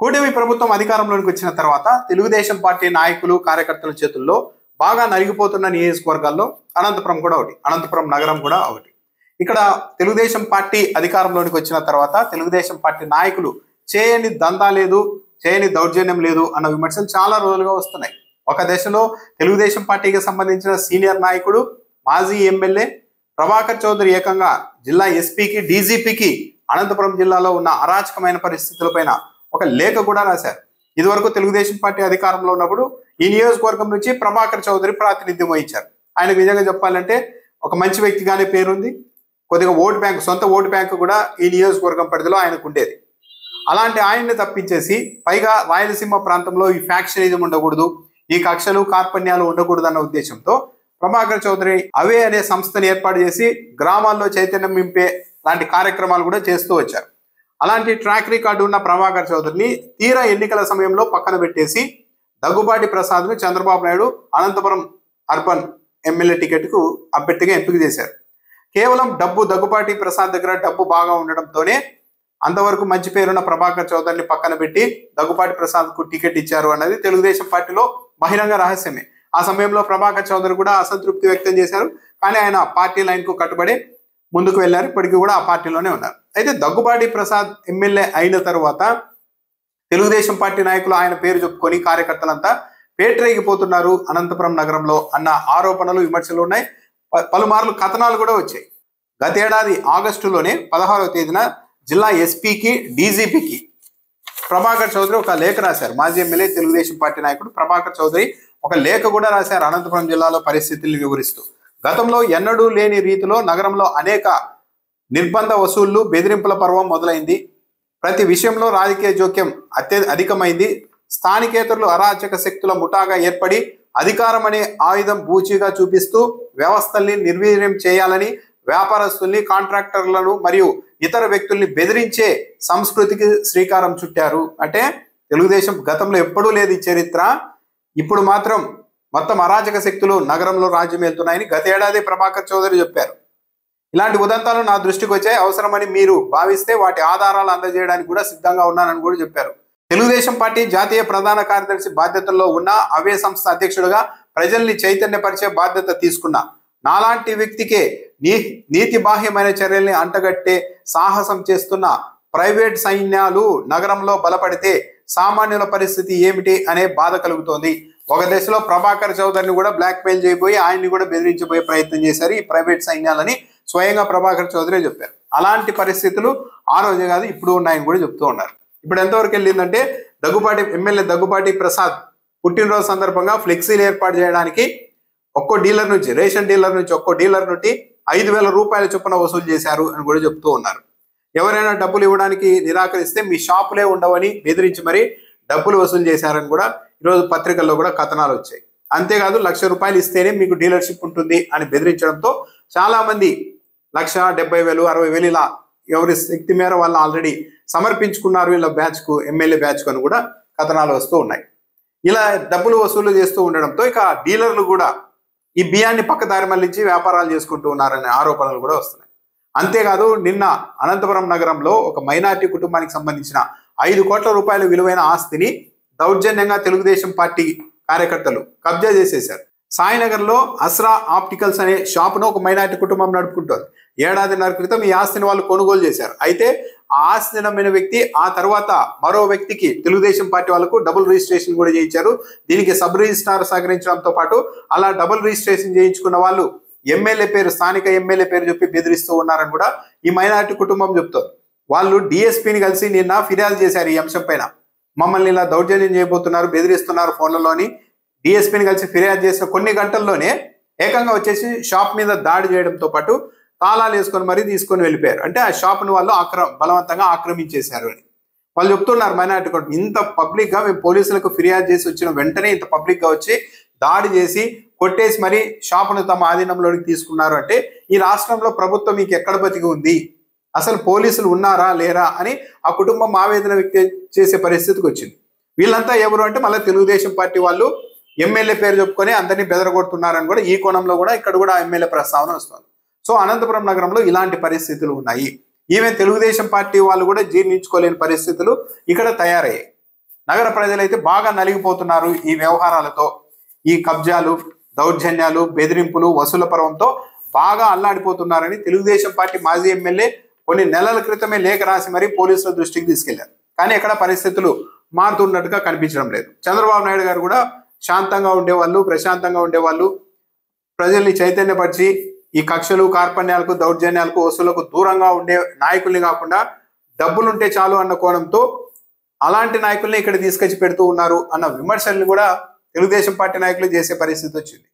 కూటమి ప్రభుత్వం అధికారంలోకి వచ్చిన తర్వాత తెలుగుదేశం పార్టీ నాయకులు కార్యకర్తల చేతుల్లో బాగా నలిగిపోతున్న నియోజకవర్గాల్లో అనంతపురం కూడా ఒకటి, అనంతపురం నగరం కూడా ఒకటి. ఇక్కడ తెలుగుదేశం పార్టీ అధికారంలోకి వచ్చిన తర్వాత తెలుగుదేశం పార్టీ నాయకులు చేయని దందా లేదు, చేయని దౌర్జన్యం లేదు అన్న విమర్శలు చాలా రోజులుగా వస్తున్నాయి. ఒక దశలో తెలుగుదేశం పార్టీకి సంబంధించిన సీనియర్ నాయకుడు మాజీ ఎమ్మెల్యే ప్రభాకర్ చౌదరి ఏకంగా జిల్లా ఎస్పీకి డీజీపీకి అనంతపురం జిల్లాలో ఉన్న అరాచకమైన పరిస్థితులపైన ఒక లేఖ కూడా రాశారు. ఇదివరకు తెలుగుదేశం పార్టీ అధికారంలో ఉన్నప్పుడు ఈ నియోజకవర్గం నుంచి ప్రభాకర్ చౌదరి ప్రాతినిధ్యం వహించారు. ఆయనకు నిజంగా చెప్పాలంటే ఒక మంచి వ్యక్తిగానే పేరుంది. కొద్దిగా ఓటు బ్యాంకు, సొంత ఓటు బ్యాంకు కూడా ఈ నియోజకవర్గం పరిధిలో ఆయనకు ఉండేది. అలాంటి ఆయన్ని తప్పించేసి పైగా రాయలసీమ ప్రాంతంలో ఈ ఫ్యాక్షనిజం ఉండకూడదు, ఈ కక్షలు కార్పణ్యాలు ఉండకూడదు అన్న ఉద్దేశంతో ప్రభాకర్ చౌదరి అవే అనే సంస్థను ఏర్పాటు చేసి గ్రామాల్లో చైతన్యం నింపే లాంటి కార్యక్రమాలు కూడా చేస్తూ వచ్చారు. అలాంటి ట్రాక్ రికార్డు ఉన్న ప్రభాకర్ చౌదరిని తీరా ఎన్నికల సమయంలో పక్కన పెట్టేసి దగ్గుబాటి ప్రసాద్ను చంద్రబాబు నాయుడు అనంతపురం అర్బన్ ఎమ్మెల్యే టికెట్కు అభ్యర్థిగా ఎంపిక చేశారు. కేవలం దగ్గుబాటి ప్రసాద్ దగ్గర డబ్బు బాగా ఉండడంతోనే అంతవరకు మంచి పేరున్న ప్రభాకర్ చౌదరిని పక్కన పెట్టి దగ్గుబాటి ప్రసాద్కు టికెట్ ఇచ్చారు అన్నది తెలుగుదేశం పార్టీలో బహిరంగ రహస్యమే. ఆ సమయంలో ప్రభాకర్ చౌదరి కూడా అసంతృప్తి వ్యక్తం చేశారు. కానీ ఆయన పార్టీ లైన్కు కట్టుబడి ముందుకు వెళ్ళారు. ఇప్పటికీ కూడా ఆ పార్టీలోనే ఉన్నారు. అయితే దగ్గుబాటి ప్రసాద్ ఎమ్మెల్యే అయిన తర్వాత తెలుగుదేశం పార్టీ నాయకులు ఆయన పేరు చెప్పుకొని కార్యకర్తలంతా పేటరేగిపోతున్నారు అనంతపురం నగరంలో అన్న ఆరోపణలు, విమర్శలు ఉన్నాయి. పలుమార్లు కథనాలు కూడా వచ్చాయి. గతేడాది ఆగస్టులోనే 16వ తేదీన జిల్లా ఎస్పీకి డీజీపీకి ప్రభాకర్ చౌదరి ఒక లేఖ రాశారు. మాజీ ఎమ్మెల్యే తెలుగుదేశం పార్టీ నాయకుడు ప్రభాకర్ చౌదరి ఒక లేఖ కూడా రాశారు అనంతపురం జిల్లాలో పరిస్థితుల్ని వివరిస్తూ. గతంలో ఎన్నడూ లేని రీతిలో నగరంలో అనేక నిర్బంధ వసూళ్లు, బెదిరింపుల పర్వం మొదలైంది. ప్రతి విషయంలో రాజకీయ జోక్యం అధికమైంది. స్థానికేతరులు అరాచక శక్తుల ముఠాగా ఏర్పడి అధికారం అనే ఆయుధం బూచిగా చూపిస్తూ వ్యవస్థల్ని నిర్వీర్యం చేయాలని వ్యాపారస్తుల్ని, కాంట్రాక్టర్లను మరియు ఇతర వ్యక్తుల్ని బెదిరించే సంస్కృతికి శ్రీకారం చుట్టారు. అంటే తెలుగుదేశం గతంలో ఎప్పుడూ లేదు ఈ చరిత్ర, ఇప్పుడు మాత్రం మొత్తం అరాచక శక్తులు నగరంలో రాజ్యం వెళ్తున్నాయని గతేడాది ప్రభాకర్ చౌదరి చెప్పారు. ఇలాంటి ఉదంతాలు నా దృష్టికి వచ్చాయి, అవసరమని మీరు భావిస్తే వాటి ఆధారాలు అందజేయడానికి కూడా సిద్ధంగా ఉన్నానని కూడా చెప్పారు. తెలుగుదేశం పార్టీ జాతీయ ప్రధాన కార్యదర్శి బాధ్యతల్లో ఉన్న అవే సంస్థ అధ్యక్షుడిగా ప్రజల్ని చైతన్యపరిచే బాధ్యత తీసుకున్నా నాలాంటి వ్యక్తికే నీతి బాహ్యమైన చర్యల్ని అంటగట్టే సాహసం చేస్తున్న ప్రైవేట్ సైన్యాలు నగరంలో బలపడితే సామాన్యుల పరిస్థితి ఏమిటి అనే బాధ కలుగుతోంది. ఒక దశలో ప్రభాకర్ చౌదరిని కూడా బ్లాక్మెయిల్ చేయబోయి ఆయన్ని కూడా బెదిరించబోయే ప్రయత్నం చేశారు ఈ ప్రైవేట్ సైన్యాలని స్వయంగా ప్రభాకర్ చౌదరి చెప్పారు. అలాంటి పరిస్థితులు ఆ రోజే కాదు ఇప్పుడు ఉన్నాయని కూడా చెప్తూ ఉన్నారు. ఇప్పుడు ఎంతవరకు వెళ్ళిందంటే ఎమ్మెల్యే దగ్గుబాటి ప్రసాద్ పుట్టినరోజు సందర్భంగా ఫ్లెక్సీలు ఏర్పాటు చేయడానికి ఒక్కో డీలర్ నుంచి, రేషన్ డీలర్ నుంచి ఒక్కో డీలర్ నుండి 5,000 రూపాయల చొప్పున వసూలు చేశారు అని కూడా చెప్తూ ఉన్నారు. ఎవరైనా డబ్బులు ఇవ్వడానికి నిరాకరిస్తే మీ షాపులే ఉండవని బెదిరించి మరి డబ్బులు వసూలు చేశారని కూడా ఈరోజు పత్రికల్లో కూడా కథనాలు వచ్చాయి. అంతేకాదు 1,00,000 రూపాయలు ఇస్తేనే మీకు డీలర్షిప్ ఉంటుంది అని బెదిరించడంతో చాలా మంది 1,70,000, 60,000 ఇలా ఎవరి శక్తి మేర వాళ్ళు ఆల్రెడీ సమర్పించుకున్నారు వీళ్ళ బ్యాచ్కు, ఎమ్మెల్యే బ్యాచ్కు అని కూడా కథనాలు వస్తూ ఉన్నాయి. ఇలా డబ్బులు వసూలు చేస్తూ ఉండడంతో ఇక డీలర్లు కూడా ఈ బియ్యాన్ని పక్కదారి మళ్లించి వ్యాపారాలు చేసుకుంటూ ఉన్నారనే ఆరోపణలు కూడా వస్తున్నాయి. అంతేకాదు నిన్న అనంతపురం నగరంలో ఒక మైనార్టీ కుటుంబానికి సంబంధించిన 5 కోట్ల రూపాయల విలువైన ఆస్తిని దౌర్జన్యంగా తెలుగుదేశం పార్టీ కార్యకర్తలు కబ్జా చేసేశారు. సాయినగర్లో అస్రా ఆప్టికల్స్ అనే షాపును ఒక మైనార్టీ కుటుంబం నడుపుకుంటోంది. 1.5 ఏళ్ల క్రితం ఈ ఆస్తిని వాళ్ళు కొనుగోలు చేశారు. అయితే ఆ ఆస్తిని నమ్మిన వ్యక్తి ఆ తర్వాత మరో వ్యక్తికి తెలుగుదేశం పార్టీ వాళ్ళకు డబుల్ రిజిస్ట్రేషన్ కూడా చేయించారు. దీనికి సబ్ రిజిస్ట్రార్ సహకరించడంతో పాటు అలా డబుల్ రిజిస్ట్రేషన్ చేయించుకున్న వాళ్ళు ఎమ్మెల్యే పేరు, స్థానిక ఎమ్మెల్యే పేరు చెప్పి బెదిరిస్తూ ఉన్నారని కూడా ఈ మైనార్టీ కుటుంబం చెప్తోంది. వాళ్ళు డిఎస్పీని కలిసి నిన్న ఫిర్యాదు చేశారు ఈ అంశం పైన. మమ్మల్ని ఇలా దౌర్జన్యం చేయబోతున్నారు, బెదిరిస్తున్నారు ఫోన్లలోని డిఎస్పీని కలిసి ఫిర్యాదు చేసిన కొన్ని గంటల్లోనే ఏకంగా వచ్చేసి షాప్ మీద దాడి చేయడంతో పాటు తాళాలు వేసుకొని మరీ తీసుకొని వెళ్ళిపోయారు. అంటే ఆ షాప్ను వాళ్ళు బలవంతంగా ఆక్రమించేశారు అని వాళ్ళు చెప్తున్నారు. మైనార్టీ కుటుంబం ఇంత పబ్లిక్గా మేము పోలీసులకు ఫిర్యాదు చేసి వచ్చిన వెంటనే ఇంత పబ్లిక్గా వచ్చి దాడి చేసి కొట్టేసి మరి షాపును తమ ఆధీనంలోకి తీసుకున్నారు అంటే ఈ రాష్ట్రంలో ప్రభుత్వం మీకు ఎక్కడ బతికి ఉంది, అసలు పోలీసులు ఉన్నారా లేరా అని ఆ కుటుంబం ఆవేదన వ్యక్తం చేసే పరిస్థితికి వచ్చింది. వీళ్ళంతా ఎవరు అంటే మళ్ళీ తెలుగుదేశం పార్టీ వాళ్ళు ఎమ్మెల్యే పేరు చెప్పుకొని అందరినీ బెదరగొడుతున్నారని కూడా ఈ కోణంలో కూడా ఇక్కడ కూడా ఎమ్మెల్యే ప్రస్తావన వస్తుంది. సో అనంతపురం నగరంలో ఇలాంటి పరిస్థితులు ఉన్నాయి. ఈవెన్ తెలుగుదేశం పార్టీ వాళ్ళు కూడా జీర్ణించుకోలేని పరిస్థితులు ఇక్కడ తయారయ్యాయి. నగర ప్రజలైతే బాగా నలిగిపోతున్నారు ఈ వ్యవహారాలతో. ఈ కబ్జాలు, దౌర్జన్యాలు, బెదిరింపులు, వసూల పర్వంతో బాగా అల్లాడిపోతున్నారని తెలుగుదేశం పార్టీ మాజీ ఎమ్మెల్యే కొన్ని నెలల క్రితమే లేఖ రాసి మరీ పోలీసుల దృష్టికి తీసుకెళ్లారు. కానీ ఎక్కడ పరిస్థితులు మారుతున్నట్టుగా కనిపించడం లేదు. చంద్రబాబు నాయుడు గారు కూడా శాంతంగా ఉండేవాళ్ళు, ప్రశాంతంగా ఉండేవాళ్ళు. ప్రజల్ని చైతన్యపరిచి ఈ కక్షలు, కార్పణ్యాలకు, దౌర్జన్యాలకు, వసూలకు దూరంగా ఉండే నాయకుల్ని కాకుండా డబ్బులుంటే చాలు అన్న కోణంతో అలాంటి నాయకుల్ని ఇక్కడ తీసుకొచ్చి పెడుతూ ఉన్నారు అన్న విమర్శల్ని కూడా తెలుగుదేశం పార్టీ నాయకులు చేసే పరిస్థితి వచ్చింది.